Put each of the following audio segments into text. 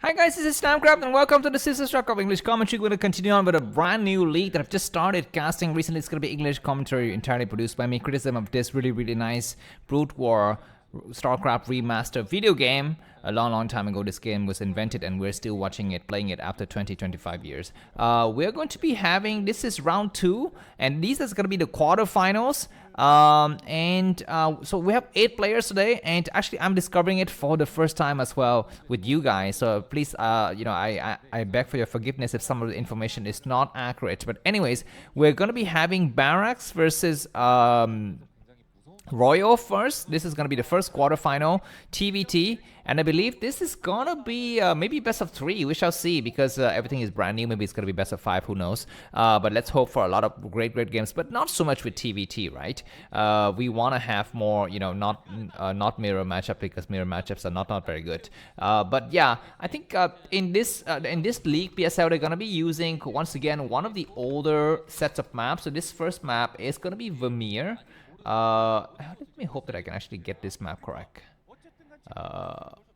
Hi guys, this is Namcraft and welcome to the Sister Starcraft English commentary. We're going to continue on with a brand new league that I've just started casting recently. It's going to be English commentary entirely produced by me. Criticism of this really nice broodwar Starcraft remaster video game. A long time ago this game was invented and we're still watching it, playing it after 20-25 years. We're going to be having, this is round 2 and these is going to be the quarterfinals. So we have 8 players today, and actually I'm discovering it for the first time as well with you guys, so please I beg for your forgiveness if some of the information is not accurate. But anyways, we're gonna be having Barracks versus Royal first. This is gonna be the first quarterfinal TvT, and I believe this is gonna be maybe best of 3. We shall see, because everything is brand new. Maybe it's gonna be best of 5. Who knows? But let's hope for a lot of great games, but not so much with TvT, right? We want to have more, not mirror matchup, because mirror matchups are not very good. But yeah, I think in this league PSL they're gonna be using once again one of the older sets of maps. So this first map is gonna be Vermeer. Let me hope that I can actually get this map correct.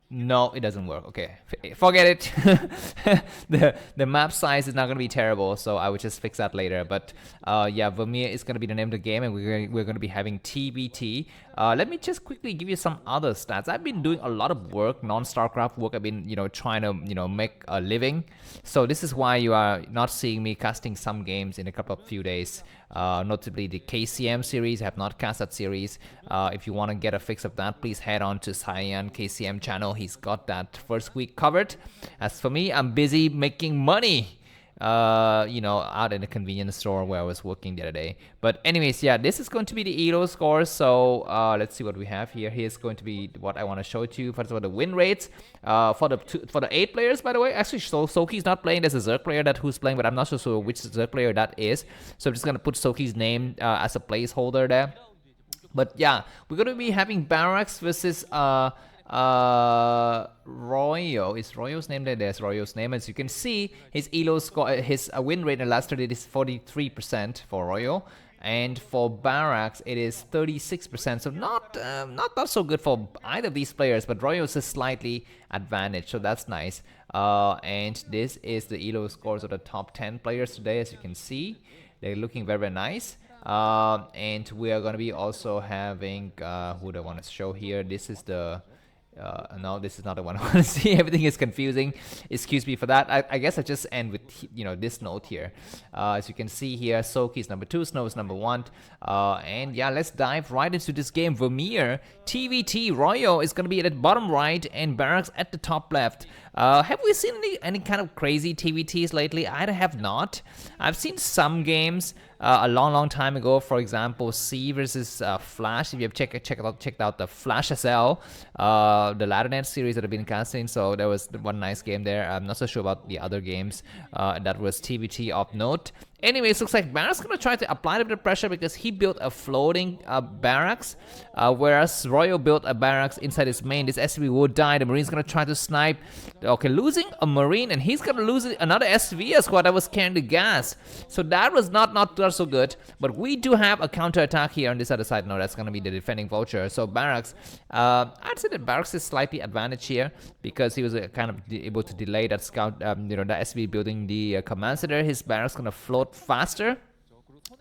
No, it doesn't work. Okay, forget it. the map size is not gonna be terrible, so I will just fix that later. But yeah, Vermeer is gonna be the name of the game, and we're gonna be having TvT. Let me just quickly give you some other stats. I've been doing a lot of work, non-Starcraft work. I've been trying to make a living. So this is why you are not seeing me casting some games in a few days. Notably the KCM series. I have not cast that series. If you want to get a fix of that, please head on to Cyan KCM channel. He's got that first week covered. As for me, I'm busy making money. Out in a convenience store where I was working the other day. But anyways, yeah, this is going to be the ELO score. So let's see what we have here. Here's going to be what I want to show to you. First of all, the win rates for the 8 players, by the way. Actually, Soki's not playing. There's a Zerg player who's playing, but I'm not so sure which Zerg player that is. So I'm just gonna put Soki's name as a placeholder there. But yeah, we're gonna be having Barracks versus Royo. Is Royo's name there? There's Royo's name. As you can see, his ELO score, his win rate in the last 30 is 43% for Royo, and for Barracks it is 36%. So not so good for either of these players, but Royo's is slightly advantage, so that's nice. And this is the ELO scores of the top 10 players today. As you can see, they're looking very nice. And we are going to be also having who do I want to show here? This is the no, this is not the one I want to see. Everything is confusing. Excuse me for that. I guess I just end with this note here. As you can see here, Soki is number 2, Snow is number 1. And yeah, let's dive right into this game. Vermeer TvT. Royo is gonna be at the bottom right, and Barracks at the top left. Have we seen any kind of crazy TvTs lately? I have not. I've seen some games a long time ago. For example, C versus Flash. If you have checked out the Flash Zelle, the Laddernet series that I've been casting, so there was one nice game there. I'm not so sure about the other games that was TvT of note. Anyways, looks like Barracks gonna try to apply a bit of pressure because he built a floating Barracks, whereas Royo built a Barracks inside his main. This SCV would die. The Marine's gonna try to snipe. Okay, losing a Marine, and he's gonna lose another SCV squad that was carrying the gas. So that was not so good. But we do have a counter attack here on this other side. No, that's gonna be the defending vulture. So Barracks, I'd say that Barracks is slightly advantage here because he was kind of able to delay that scout, that SCV building the command center. His Barracks gonna float faster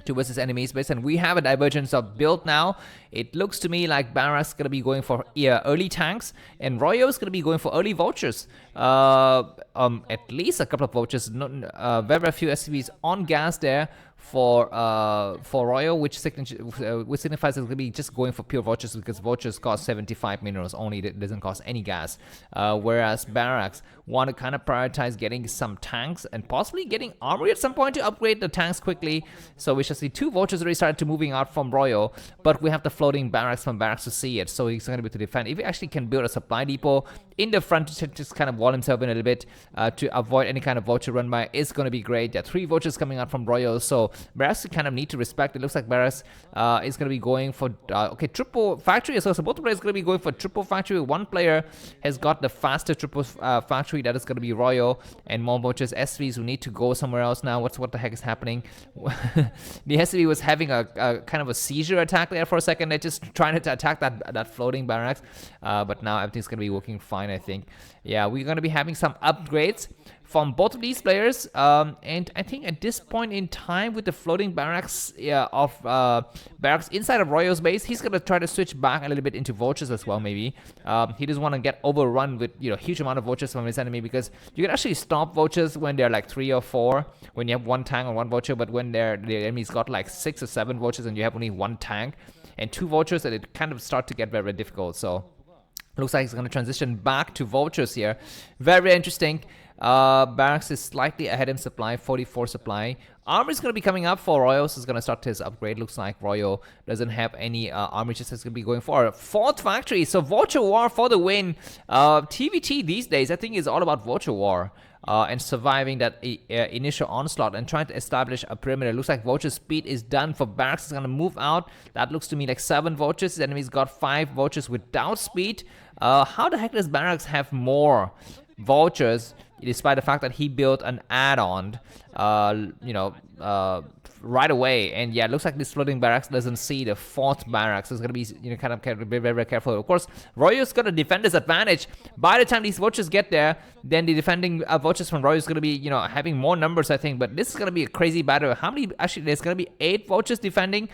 towards his enemy's base, and we have a divergence of build now. It looks to me like Barracks gonna be going for early tanks, and Royo's gonna be going for early vultures. At least a couple of vultures. Very few SCVs on gas there for Royo, which signifies it's gonna be just going for pure vultures, because vultures cost 75 minerals only. It doesn't cost any gas. Whereas Barracks want to kind of prioritize getting some tanks and possibly getting armory at some point to upgrade the tanks quickly. So we shall see 2 vultures already started to moving out from Royo, but we have the floating Barracks from Barracks to see it. So he's going to be able to defend. If he actually can build a supply depot in the front to just kind of wall himself in a little bit to avoid any kind of vulture run by, is going to be great. There are 3 vultures coming out from Royo, so Barracks kind of need to respect. It looks like Barracks is going to be going for okay, triple factory. So both players going to be going for triple factory. One player has got the faster triple factory. That is going to be Royo, and more vouchers. S3s who need to go somewhere else now. What the heck is happening? The S3 was having a kind of a seizure attack there for a second. They're just trying to attack that floating Barracks, but now everything's going to be working fine, I think. Yeah, we're going to be having some upgrades from both of these players, and I think at this point in time with the floating Barracks of Barracks inside of Royo's base, he's gonna try to switch back a little bit into vultures as well. Maybe he doesn't want to get overrun with huge amount of vultures from his enemy, because you can actually stop vultures when they're like 3 or 4, when you have 1 tank or 1 vulture, but when the enemy's got like 6 or 7 vultures and you have only 1 tank and 2 vultures, then it kind of start to get very, very difficult. So looks like he's going to transition back to vultures here. Very, very interesting. Barracks is slightly ahead in supply, 44 supply. Armor is going to be coming up for Royo, so he's going to start his upgrade. Looks like Royo doesn't have any armor, just is going to be going for a 4th factory. So Vulture War for the win. TvT these days, I think, is all about Vulture War. And surviving that initial onslaught and trying to establish a perimeter. Looks like Vulture speed is done for Barracks. Is going to move out. That looks to me like 7 Vultures. His enemy's got 5 Vultures without speed. How the heck does Barracks have more Vultures, despite the fact that he built an add-on, right away? And yeah, it looks like this floating Barracks doesn't see the 4th Barracks. So it's gonna be kind of very, very careful. Of course, Royo's got a defender's advantage. By the time these vultures get there, then the defending vultures from Royo is gonna be having more numbers, I think. But this is gonna be a crazy battle. How many? Actually, there's gonna be 8 vultures defending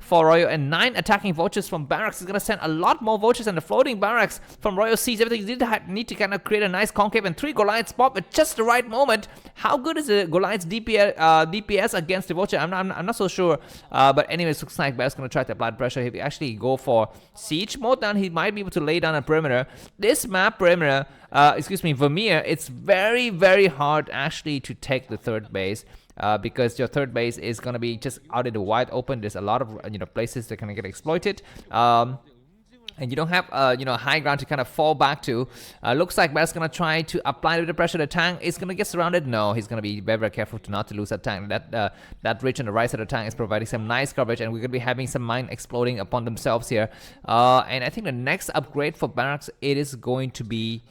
for Royo, and 9 attacking vultures from Barracks. Is going to send a lot more vultures, and the floating Barracks from Royo sees everything. Need to kind of create a nice concave, and 3 Goliaths pop at just the right moment. How good is the Goliath's DPS against the vulture? I'm not so sure. But anyways, looks like Barracks going to try to apply pressure. If he actually go for siege mode, then he might be able to lay down a perimeter. This map perimeter, Vermeer, it's very, very hard actually to take the 3rd base. Because your 3rd base is going to be just out in the wide open. There's a lot of places that can get exploited, and you don't have high ground to kind of fall back to. Looks like Barracks going to try to apply a bit of pressure. The tank is going to get surrounded. No, he's going to be very, very careful to not to lose that tank. That ridge on the right side of the tank is providing some nice coverage, and we're going to be having some mine exploding upon themselves here. And I think the next upgrade for Barracks, it is going to be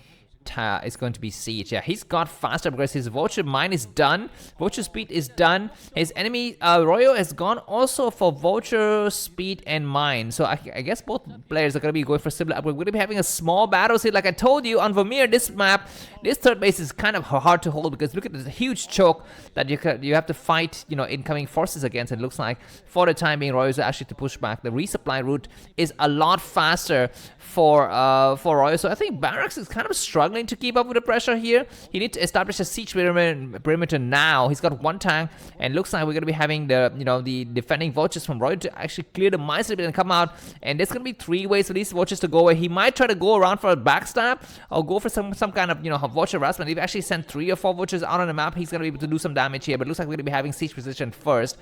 siege. Yeah, he's got fast upgrades. His vulture mine is done. Vulture speed is done. His enemy Royo has gone also for vulture speed and mine. So I guess both players are going to be going for similar upgrade. We're going to be having a small battle here. Like I told you on Vermeer, this map, this 3rd base is kind of hard to hold, because look at this huge choke that you have to fight incoming forces against. It looks like for the time being, Royo is actually to push back. The resupply route is a lot faster for Royo. So I think Barracks is kind of struggling to keep up with the pressure here. He needs to establish a siege perimeter now. He's got 1 tank, and looks like we're going to be having the defending vultures from Royo to actually clear the mines a bit and come out. And there's going to be 3 ways for these vultures to go away. He might try to go around for a backstab, or go for some kind of vulture harassment. If he actually sent 3 or 4 vultures out on the map, he's going to be able to do some damage here. But it looks like we're going to be having siege position first.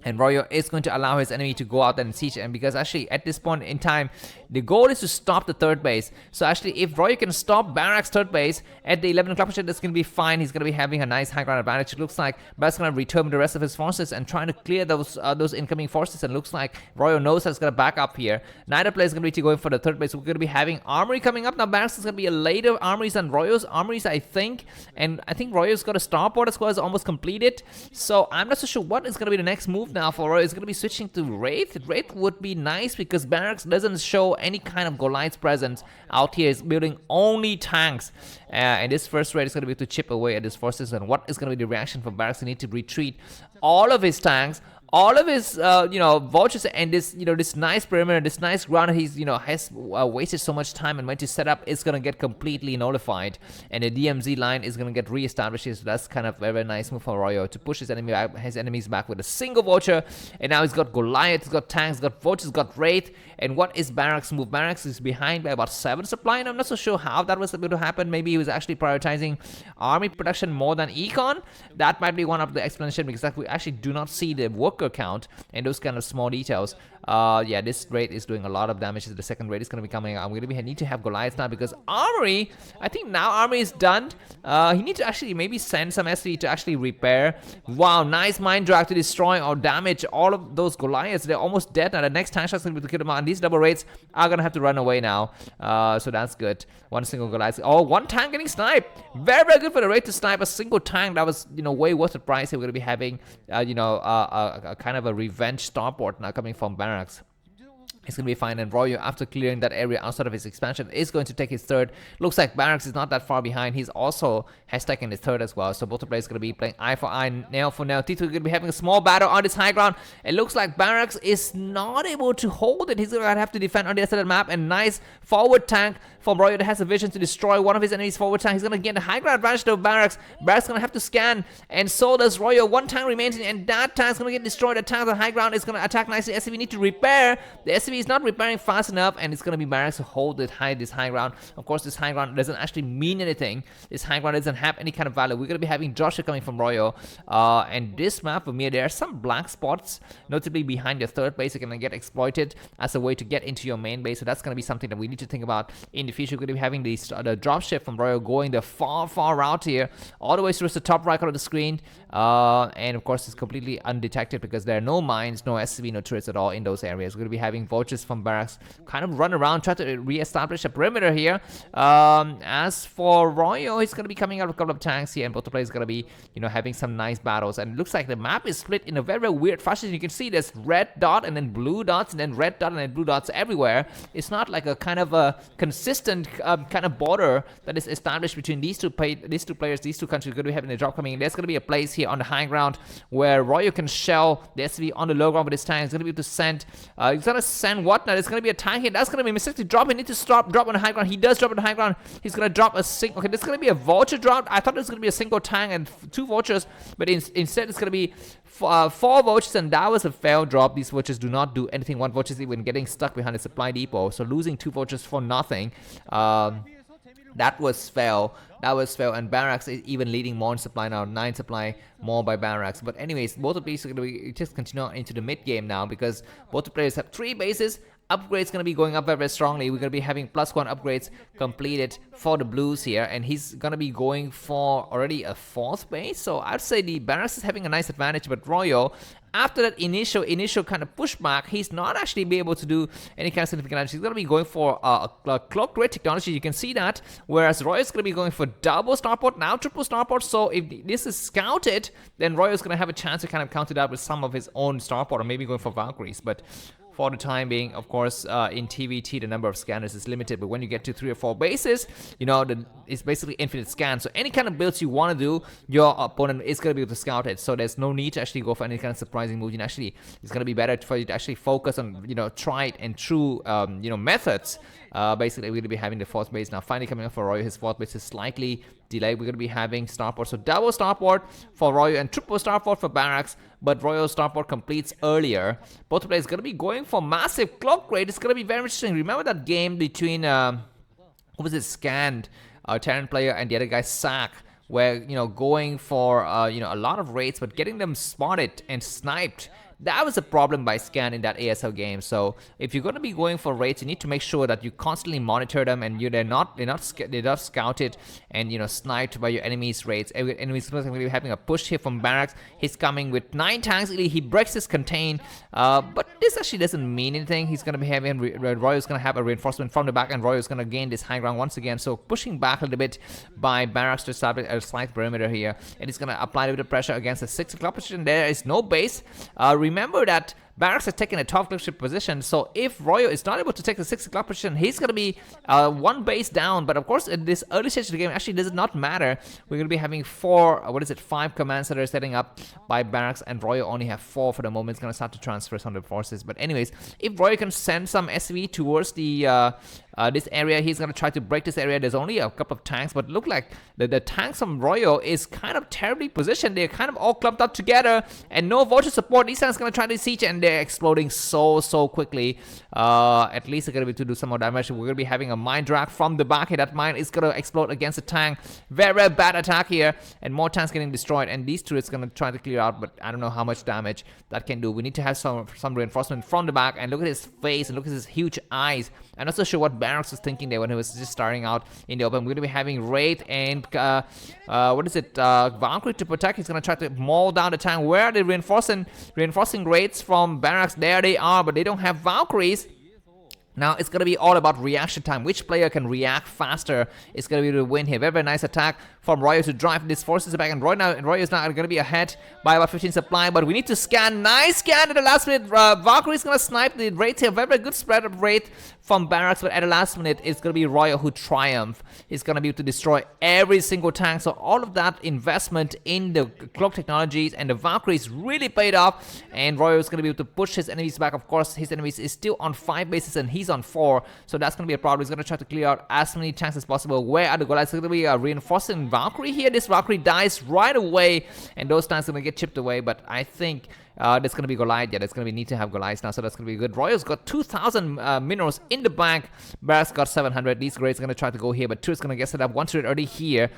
And Royo is going to allow his enemy to go out and siege. And because actually at this point in time, the goal is to stop the 3rd base. So actually if Royo can stop Barracks' 3rd base at the 11 o'clock position, that's going to be fine. He's going to be having a nice high ground advantage. It looks like Barracks going to return the rest of his forces and trying to clear those incoming forces. And looks like Royo knows that's going to back up here. Neither player is going to be going for the 3rd base. We're going to be having armory coming up. Now Barracks is going to be a later armories than Royo's armories, I think. And I think Royo's got a starport squad is almost completed. So I'm not so sure what is going to be the next move now for Royo. Is going to be switching to Wraith. Wraith would be nice because Barracks doesn't show any kind of Goliath's presence out here. Is building only tanks. And this first Wraith is going to be able to chip away at his forces. And what is going to be the reaction from Barracks? He need to retreat all of his tanks, all of his vultures, and this this nice perimeter, this nice ground he's has wasted so much time and went to set up is gonna get completely nullified, and the DMZ line is gonna get re-established. So that's kind of very, very nice move for Royo to push his enemies back with a single vulture. And now he's got Goliath, he's got tanks, he's got vultures, he's got Wraith. And what is Barracks' move? Barracks is behind by about 7 supply, and I'm not so sure how that was able to happen. Maybe he was actually prioritizing army production more than econ. That might be one of the explanation, because we actually do not see the worker count and those kind of small details. Yeah, this raid is doing a lot of damage. The second raid is going to be coming. I'm going to need to have Goliath now because Armory, I think now Armory is done. He needs to actually maybe send some SV to actually repair. Wow, nice Mind Drag to destroy or damage all of those Goliaths. They're almost dead now. The next tank shot's going to be to kill them out. And these double raids are going to have to run away now. So that's good. One single Goliath. Oh, one tank getting sniped. Very, very good for the raid to snipe a single tank. That was, way worth the price. We're going to be having, a kind of a revenge starport now coming from Barracks. It's going to be fine, and Royo, after clearing that area outside of his expansion, is going to take his third. Looks like Barracks is not that far behind. He's also has taken his third as well. So both the players are going to be playing eye for eye, nail for nail. T2 is going to be having a small battle on this high ground. It looks like Barracks is not able to hold it. He's going to have to defend on the other side of the map. And nice forward tank from Royo that has a vision to destroy one of his enemies' forward tank. He's going to get the high ground advantage to Barracks. Barracks is going to have to scan, and so does Royo. One tank remains, and that tank is going to get destroyed. The tank on the high ground is going to attack nicely. SCV need to repair. The SCV is not repairing fast enough, and it's going to be Barracks to hold this high ground. Of course, this high ground doesn't actually mean anything. This high ground doesn't have any kind of value. We're going to be having Joshua coming from Royo, and this map for me, there are some black spots, notably behind your third base. You're going to get exploited as a way to get into your main base, so that's going to be something that we need to think about in the future. We're going to be having the dropship from Royo going the far route here, all the way towards the top right corner of the screen, and of course, it's completely undetected because there are no mines, no SCV, no turrets at all in those areas. We're going to be having vultures from Barracks kind of run around, try to re-establish a perimeter here. As for Royo, he's going to be coming out with a couple of tanks here, and both the players are going to be, having some nice battles. And it looks like the map is split in a very, very weird fashion. You can see there's red dot and then blue dots and then red dot and then blue dots everywhere. It's not like a kind of a consistent kind of border that is established between these two players, these two countries. We're going to be having a drop coming in. There's going to be a place here on the high ground where Royo can shell the SV on the low ground with his tank. He's going to be able to send, he's going to send what now? There's going to be a tank here. That's going to be a mistake to drop. He needs to drop on the high ground. He does drop on the high ground. He's going to drop a single. Okay, this is going to be a vulture drop. I thought it was going to be a single tank and two vultures, but instead it's going to be four vultures, and that was a fail drop. These vultures do not do anything. One vulture is even getting stuck behind the supply depot, so losing two vultures for nothing. That was fail. And Barracks is even leading more in supply now. 9 supply more by Barracks. But anyways, both of these are going to be just continue into the mid game now because both the players have 3 bases. Upgrades going to be going up very, very strongly. We're going to be having +1 upgrades completed for the Blues here, and he's going to be going for already a 4th base. So I'd say the Barracks is having a nice advantage, but Royo, after that initial kind of pushback, he's not actually be able to do any kind of significant damage. He's going to be going for a clock rate technology. You can see that, whereas Royo is going to be going for double starport, now triple starport. So if this is scouted, then Royo is going to have a chance to kind of counter that with some of his own starport, or maybe going for Valkyries. But for the time being, of course, in TvT, the number of scanners is limited, but when you get to 3 or 4 bases, it's basically infinite scan. So any kind of builds you want to do, your opponent is going to be able to scout it. So there's no need to actually go for any kind of surprising move. It's going to be better for you to actually focus on, tried and true, methods. Basically, we're going to be having the 4th base now finally coming up for Royo. His 4th base is slightly delayed. We're going to be having starport, so double starport for Royo and triple starport for Barracks, but Royo's starport completes earlier. Both players going to be going for massive clock rate. It's going to be very interesting. Remember that game between who was it, Scanned, Terran player, and the other guy Sack, where going for a lot of raids but getting them spotted and sniped. That was a problem by Scan in that ASL game. So if you're going to be going for raids, you need to make sure that you constantly monitor them, and they're not scouted and sniped by your enemy's raids. Enemies going to be having a push here from Barracks. He's coming with 9 tanks. He breaks his contain, but this actually doesn't mean anything. He's going to be having Royo's going to have a reinforcement from the back, and Royo's going to gain this high ground once again. So pushing back a little bit by Barracks to establish a slight perimeter here, and he's going to apply a little bit of pressure against the 6 o'clock position. There is no base. Remember that Barracks has taken a 12 leadership position, so if Royo is not able to take the 6 o'clock position, he's going to be 1 base down. But of course, in this early stage of the game, actually does not matter. We're going to be having 5 commands that are setting up by Barracks, and Royo only have 4 for the moment. It's going to start to transfer some of the forces. But anyways, if Royo can send some SV towards the this area, he's going to try to break this area. There's only a couple of tanks, but look like the tanks from Royo is kind of terribly positioned. They're kind of all clumped up together, and no vulture support. These tanks are going to try to siege, and they're exploding so quickly. At least they're gonna be to do some more damage. We're gonna be having a mine drag from the back here. That mine is gonna explode against the tank. Very bad attack here, and more tanks getting destroyed. And these turrets gonna try to clear out, but I don't know how much damage that can do. We need to have some reinforcement from the back. And look at his face and look at his huge eyes. I'm not so sure what Barracks was thinking there when he was just starting out in the open. We're gonna be having Wraith and Valkyrie to protect. He's gonna try to maul down the tank. Where are they reinforcing Wraiths from Barracks? There they are, but they don't have Valkyries. Now it's going to be all about reaction time. Which player can react faster is going to be the win here. Very nice attack from Royo to drive these forces back. And Royo is now going to be ahead by about 15 supply. But we need to scan. Nice scan at the last minute. Valkyrie is going to snipe the Wraith here. Very good spread of Wraith from Barracks. But at the last minute, it's going to be Royo who triumph. He's going to be able to destroy every single tank. So all of that investment in the cloak technologies and the Valkyries really paid off. And Royo is going to be able to push his enemies back. Of course, his enemies is still on 5 bases and he's on 4, so that's going to be a problem. He's going to try to clear out as many tanks as possible. Where are the Goliaths? It's going to be a reinforcing Valkyrie here. This Valkyrie dies right away, and those tanks are going to get chipped away, but I think there's going to be Goliath. Yeah, there's going to be need to have Goliaths now, so that's going to be good. Royal's got 2,000 minerals in the bank. Barracks got 700. These raids are going to try to go here, but two is going to get set up. 1 turret already here.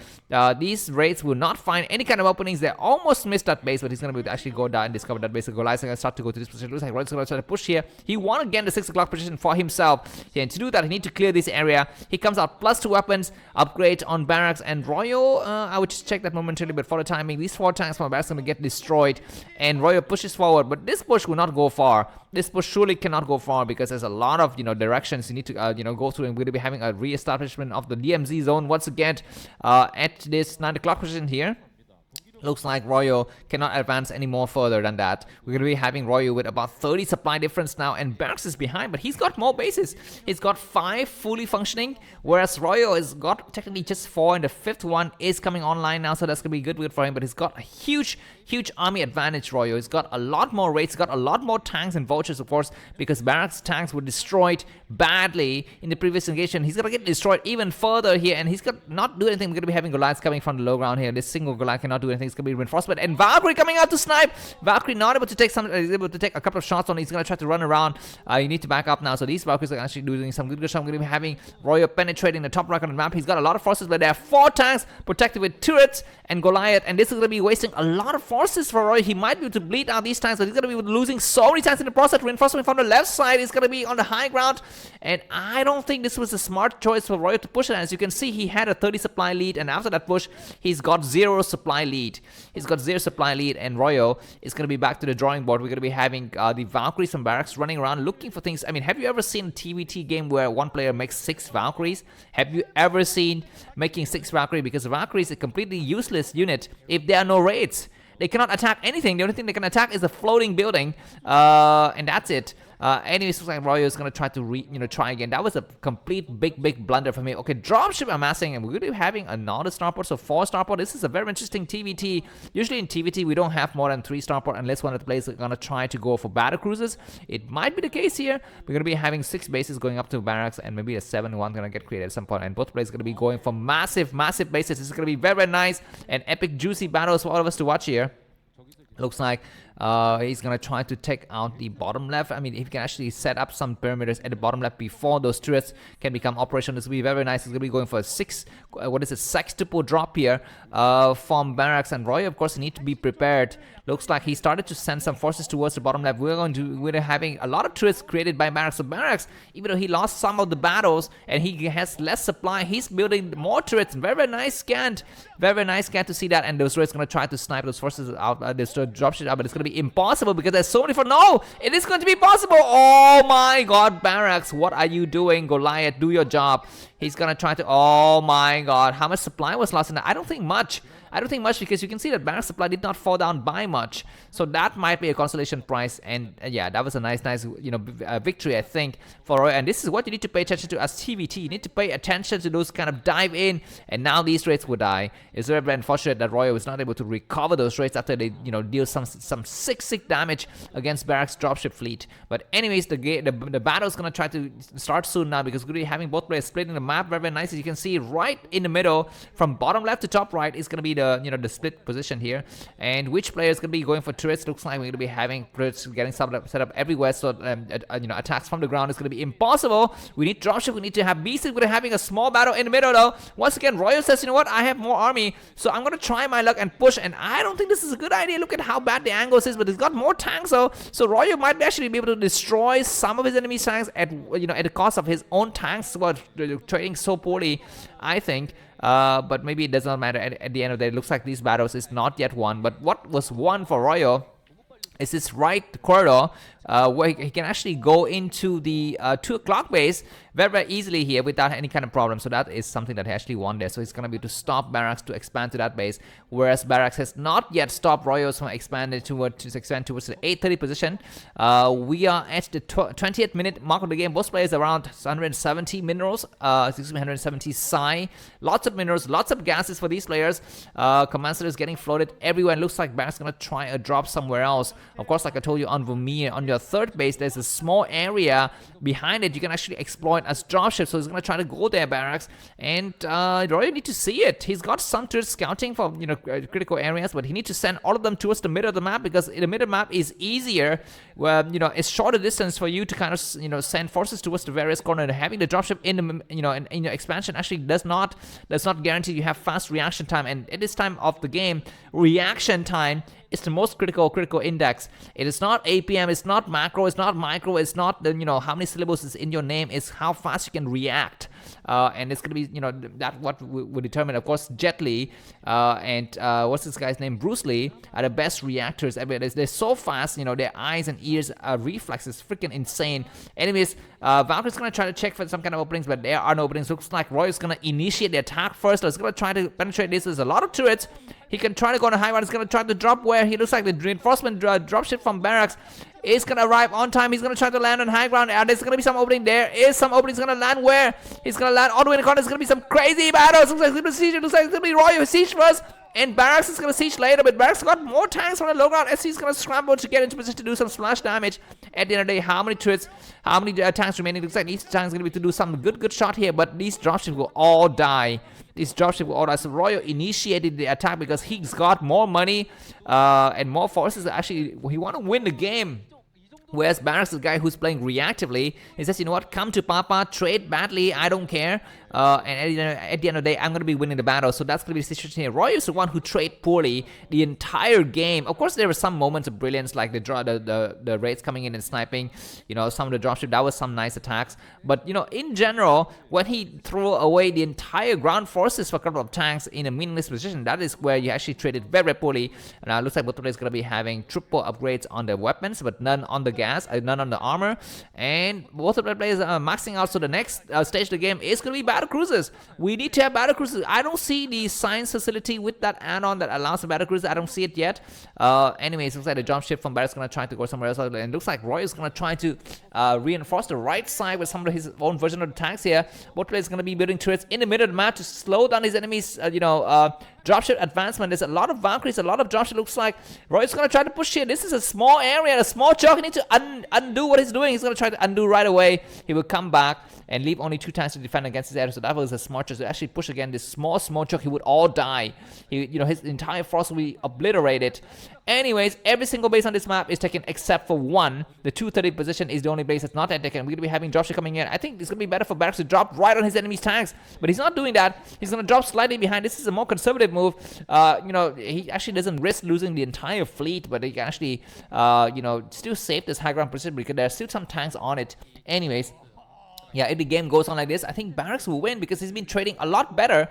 These raids will not find any kind of openings. They almost missed that base, but he's going to actually go down and discover that base. So Goliaths are going to start to go to this position. Looks like Royal's going to try to push here. He won again the 6 o'clock position for himself. Yeah, and to do that, he need to clear this area. He comes out +2 weapons, upgrade on Barracks and Royal. I would just check that momentarily, but for the timing, these 4 tanks from Barracks are going to get destroyed, and Royal pushes forward, but this push will not go far. This push surely cannot go far because there's a lot of directions you need to go through, and we're going to be having a re-establishment of the DMZ zone once again at this 9 o'clock position here. Looks like Royo cannot advance any more further than that. We're going to be having Royo with about 30 supply difference now, and Barracks is behind, but he's got more bases. He's got 5 fully functioning, whereas Royo has got technically just 4, and the 5th one is coming online now, so that's going to be good for him, but he's got a huge army advantage, Royo. He's got a lot more raids, he's got a lot more tanks and vultures, of course, because Barracks tanks were destroyed badly in the previous engagement. He's going to get destroyed even further here, and he's got not do anything. We're going to be having Goliaths coming from the low ground here. This single Goliath cannot do anything. It's going to be reinforcement, and Valkyrie coming out to snipe. Valkyrie not able to take he's able to take a couple of shots on. He's going to try to run around. You need to back up now. So these Valkyries are actually doing some good shots. I'm going to be having Royo penetrating the top right on the map. He's got a lot of forces, but there are 4 tanks protected with turrets and Goliath, and this is going to be wasting a lot of forces for Royo. He might be able to bleed out these tanks, but he's going to be losing so many tanks in the process. Reinforcement from the left side is going to be on the high ground, and I don't think this was a smart choice for Royo to push it. As you can see, he had a 30 supply lead, and after that push, he's got 0 supply lead. He's got 0 supply lead, and Royo is going to be back to the drawing board. We're going to be having the Valkyries from Barracks running around looking for things. I mean, have you ever seen a TvT game where one player makes 6 Valkyries? Have you ever seen making 6 Valkyries? Because Valkyrie is a completely useless unit if there are no raids. They cannot attack anything. The only thing they can attack is a floating building, and that's it. Anyways, looks like Royo is going to try to try again. That was a complete big blunder for me. Okay, dropship amassing, and we're going to be having another starport, so 4 starport. This is a very interesting TvT. Usually in TvT, we don't have more than 3 starport unless one of the players is going to try to go for battle cruisers. It might be the case here. We're going to be having 6 bases going up to Barracks, and maybe a 7th one going to get created at some point. And both players are going to be going for massive bases. This is going to be very nice and epic, juicy battles for all of us to watch here. Looks like he's going to try to take out the bottom left. I mean, if he can actually set up some perimeters at the bottom left before those turrets can become operational, this will be very nice. He's going to be going for a 6, sextuple drop here from Barracks, and Roy, of course, need to be prepared. Looks like he started to send some forces towards the bottom left. We're having a lot of turrets created by Barracks. So Barracks, even though he lost some of the battles and he has less supply, he's building more turrets. Very nice scan. Very nice scan to see that. And those turrets going to try to snipe those forces out. This dropship out, but it's going to be impossible because there's so many for. No, it is going to be possible. Oh my God, Barracks, what are you doing? Goliath, do your job. He's going to try to. Oh my God, how much supply was lost in that? I don't think much. Because you can see that Barracks supply did not fall down by much, so that might be a consolation prize. And yeah, that was a nice victory, I think, for Roy. And this is what you need to pay attention to as TvT. You need to pay attention to those kind of dive in, and now these raids will die. It's very unfortunate that Roy was not able to recover those raids after they deal some sick damage against Barracks dropship fleet. But anyways, the battle is gonna try to start soon now, because we're gonna be having both players splitting the map very nice. As you can see, right in the middle, from bottom left to top right, is gonna be the the split position here, and which player is going to be going for turrets. Looks like we're going to be having turrets getting set up everywhere. So attacks from the ground is going to be impossible. We need dropship. We need to have BC. We're having a small battle in the middle though. Once again, Royal says, you know what? I have more army, so I'm going to try my luck and push. And I don't think this is a good idea. Look at how bad the angles is, but he's got more tanks though. So Royal might actually be able to destroy some of his enemy's tanks at at the cost of his own tanks. Who are trading so poorly, I think. But maybe it does not matter at the end of the day. It looks like these battles is not yet won. But what was won for Royal is this right corridor where he can actually go into the 2 o'clock base very easily here without any kind of problem. So that is something that he actually won there. So he's going to be able to stop Barracks to expand to that base, whereas Barracks has not yet stopped Royals from expanding towards the 830 position. We are at the 20th minute mark of the game. Both players around 170 minerals, 170 psi. Lots of minerals, lots of gases for these players. Commander is getting floated everywhere. It looks like Barracks going to try a drop somewhere else. Of course, like I told you, on Vermeer, on your third base, there's a small area behind it you can actually exploit as dropship. So he's going to try to go there, Barracks, and Royal need to see it. He's got some turrets scouting for critical areas, but he needs to send all of them towards the middle of the map, because the middle map is easier, where it's shorter distance for you to kind of send forces towards the various corners. Having the dropship in the in your expansion actually does not guarantee you have fast reaction time, and at this time of the game, reaction time is the most critical index. It is not APM, it's not macro, it's not micro, it's not how many syllables is in your name, it's how fast you can react. And it's gonna be that what will determine. Of course, Jet Li and what's this guy's name, Bruce Lee, are the best reactors ever. They're so fast, their eyes and ears reflexes freaking insane. Anyways, Valkyrie's gonna try to check for some kind of openings, but there are no openings. Looks like Roy is gonna initiate the attack first. So he's gonna try to penetrate this. There's a lot of turrets. He can try to go on a high ground. He's gonna try to drop where he looks like the reinforcement dropship from Barracks is gonna arrive on time. He's gonna try to land on high ground. There's gonna be some opening. There is some opening. He's gonna land where? He's gonna land all the way in the corner. There's gonna be some crazy battles. Looks like it's gonna be siege. Looks like it's gonna be Royal siege first, and Barracks is gonna siege later. But Barracks got more tanks on the low ground as he's gonna scramble to get into position to do some splash damage. At the end of the day, how many turrets, how many tanks remaining? Looks like each tank is gonna be to do some good shot here, but these dropships will all die. These dropships will all die. So Royal initiated the attack because he's got more money and more forces. Actually, he want to win the game. Whereas Barracks is the guy who's playing reactively. He says, you know what, come to Papa, trade badly, I don't care. And at the end of the day, I'm going to be winning the battle. So that's going to be the situation here. Roy is the one who traded poorly the entire game. Of course, there were some moments of brilliance, like the raids coming in and sniping. Some of the dropship, that was some nice attacks. But, in general, when he threw away the entire ground forces for a couple of tanks in a meaningless position, that is where you actually traded very poorly. And it looks like both players going to be having triple upgrades on their weapons, but none on the gas, none on the armor. And both of the players are maxing out. So the next stage of the game is going to be battle cruisers. We need to have battle cruisers. I don't see the science facility with that add-on that allows the battle cruiser. I don't see it yet. Anyways, looks like the jump ship from Barracks is going to try to go somewhere else. And it looks like Roy is going to try to reinforce the right side with some of his own version of the tanks here. Both players going to be building turrets in the middle of the map to slow down his enemies, dropship advancement. There's a lot of Valkyries, a lot of dropship. Looks like Roy's gonna try to push here. This is a small area, a small chunk. He needs to undo what he's doing. He's gonna try to undo right away. He will come back and leave only 2 tanks to defend against his area. So that was a smart choice to actually push again. This small chunk, he would all die. His entire force will be obliterated. Anyways, every single base on this map is taken except for one. The 230 position is the only base that's not taken. We're gonna be having dropship coming in. I think it's gonna be better for Barracks to drop right on his enemy's tanks, but he's not doing that. He's gonna drop slightly behind. This is a more conservative move. He actually doesn't risk losing the entire fleet, but he can actually, still save this high ground position because there are still some tanks on it. Anyways. Yeah, if the game goes on like this, I think Barracks will win because he's been trading a lot better.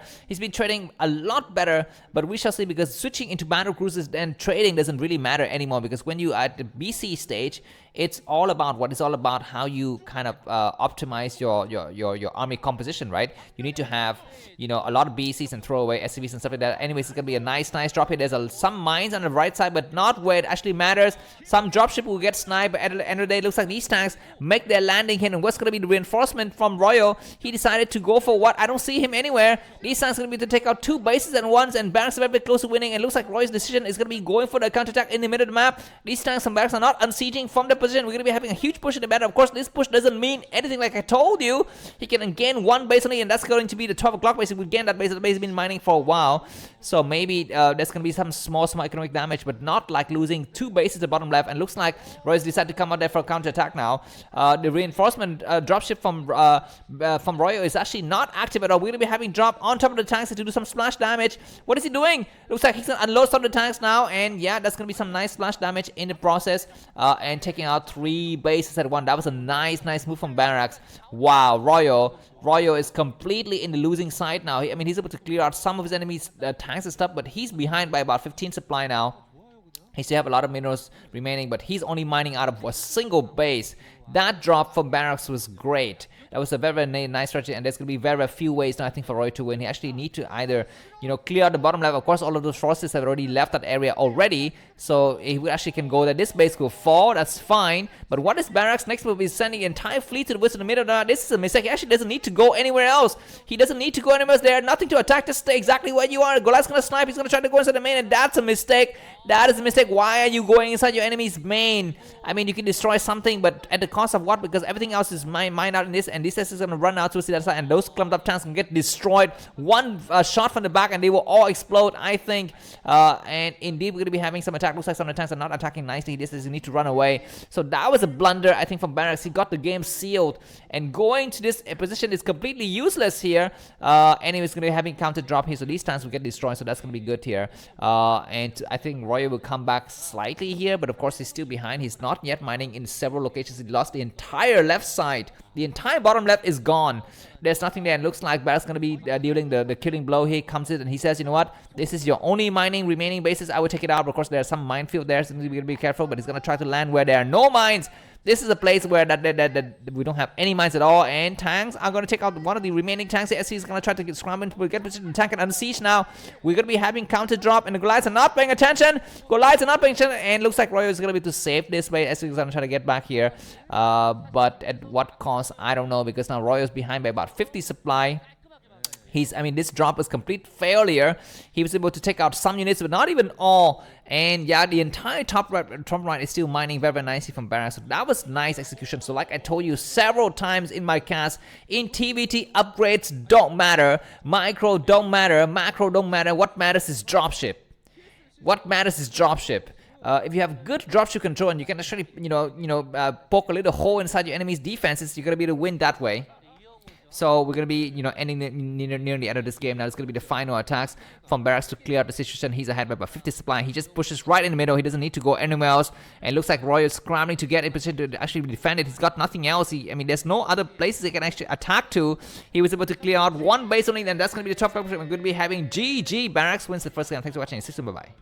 But we shall see, because switching into battle cruisers and trading doesn't really matter anymore, because when you are at the BC stage, it's all about what it's all about, how you kind of optimize your army composition, right? You need to have, a lot of BCs and throw away SCVs and stuff like that. Anyways, it's going to be a nice drop here. There's some mines on the right side, but not where it actually matters. Some dropship will get sniped, but at the end of the day, it looks like these tanks make their landing here. And what's going to be the reinforcement from Royal? He decided to go for what? I don't see him anywhere. These tanks are going to be to take out 2 bases at once, and Barracks are very close to winning. And it looks like Roy's decision is going to be going for the counterattack in the middle of the map. These tanks from Barracks are not unsieging from the position. We're going to be having a huge push in the meta. Of course, this push doesn't mean anything like I told you. He can gain one base only, and that's going to be the 12 o'clock base. If we gain that base, the base has been mining for a while. So maybe there's going to be some small economic damage, but not like losing 2 bases at the bottom left. And looks like Roy's decided to come out there for a counter attack now. The reinforcement dropship from Royo is actually not active at all. We're going to be having drop on top of the tanks to do some splash damage. What is he doing? Looks like he's going to unload some of the tanks now, and yeah, that's going to be some nice splash damage in the process, and taking out 3 bases at one. That was a nice move from Barracks. Wow, Royo is completely in the losing side now. I mean, he's able to clear out some of his enemies' tanks and stuff, but he's behind by about 15 supply now. He still have a lot of minerals remaining, but he's only mining out of a single base. That drop from Barracks was great. That was a very nice strategy, and there's going to be very few ways now, I think, for Roy to win. He actually need to either, clear out the bottom level. Of course, all of those forces have already left that area already, so he actually can go there. This base will fall, that's fine. But what is Barracks' next move? Is sending the entire fleet to the west of the middle. Now, this is a mistake. He actually doesn't need to go anywhere else. He doesn't need to go anywhere else. There's nothing to attack. Just stay exactly where you are. Goliath's going to snipe. He's going to try to go inside the main, and that's a mistake. That is a mistake. Why are you going inside your enemy's main? I mean, you can destroy something, but at the cost of what? Because everything else is mined out in this, and this is going to run out to the other side, and those clumped up tanks can get destroyed. One shot from the back, and they will all explode, I think. And indeed, we're going to be having some attack. Looks like some of the tanks are not attacking nicely. This is, you need to run away. So that was a blunder, I think, from Barracks. He got the game sealed, and going to this position is completely useless here. And he was going to be having counter drop here, so these tanks will get destroyed, so that's going to be good here. And I think Roy will come back slightly here, but of course he's still behind. He's not yet mining in several locations. He lost the entire left side. The entire bottom left is gone. There's nothing there, and looks like Barracks going to be dealing the killing blow. He comes in and he says, you know what, this is your only mining remaining bases. I will take it out. Of course, there's some minefield there, so we're going to be careful, but he's going to try to land where there are no mines. This is a place where that we don't have any mines at all, and tanks are going to take out one of the remaining tanks. SC is going to try to get scrambled. We'll get the tank and unsiege now. We're going to be having counter drop, and the Goliaths are not paying attention. Goliaths are not paying attention, and looks like Royo is going to be to save this way. SC is going to try to get back here, but at what cost? I don't know, because now Royo is behind by about 50 supply. This drop was complete failure. He was able to take out some units, but not even all. And yeah, the entire top right is still mining very nicely from Barracks. So that was nice execution. So like I told you several times in my cast, in TvT, upgrades don't matter. Micro don't matter. Macro don't matter. What matters is dropship. What matters is dropship. If you have good dropship control and you can actually, poke a little hole inside your enemy's defenses, you're going to be able to win that way. So we're going to be, ending near the end of this game. Now it's going to be the final attacks from Barracks to clear out the situation. He's ahead by about 50 supply. He just pushes right in the middle. He doesn't need to go anywhere else. And it looks like Roy is scrambling to get in position to actually defend it. He's got nothing else. There's no other places he can actually attack to. He was able to clear out one base only, and that's going to be the top. We're going to be having GG. Barracks wins the first game. Thanks for watching. See you soon. Bye-bye.